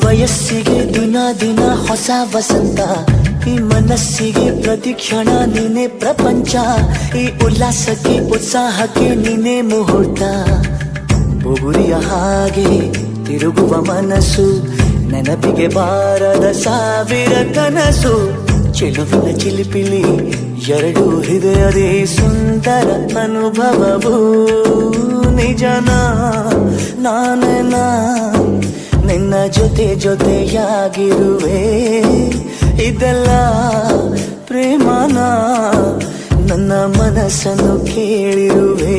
ವಯಸ್ಸಿಗೆ ದಿನ ದಿನ ಹೊಸ ವಸಂತ, ಈ ಮನಸ್ಸಿಗೆ ಪ್ರತಿ ಕ್ಷಣ ನೀನೆ ಪ್ರಪಂಚ, ಈ ಉಲ್ಲಾಸಕ್ಕೆ ಉತ್ಸಾಹಕ್ಕೆ ನೀನೆ ಮುಹೂರ್ತ. ಬುಗುರಿಯ ಹಾಗೆ ತಿರುಗುವ ಮನಸ್ಸು, ನೆನಪಿಗೆ ಬಾರದ ಸಾವಿರ ಕನಸು. ಚೆಲುವಿನ ಚಿಲಿಪಿಲಿ ಎರಡು ಹೃದಯದೇ ಸುಂದರ ಅನುಭವವು. ನಿಜನ ನಾನೇನ ನಿನ್ನ ಜೊತೆ ಜೊತೆಯಾಗಿರುವೆ, ಇದೆಲ್ಲ ಪ್ರೇಮನ ನನ್ನ ಮನಸ್ಸನ್ನು ಕೇಳಿರುವೆ.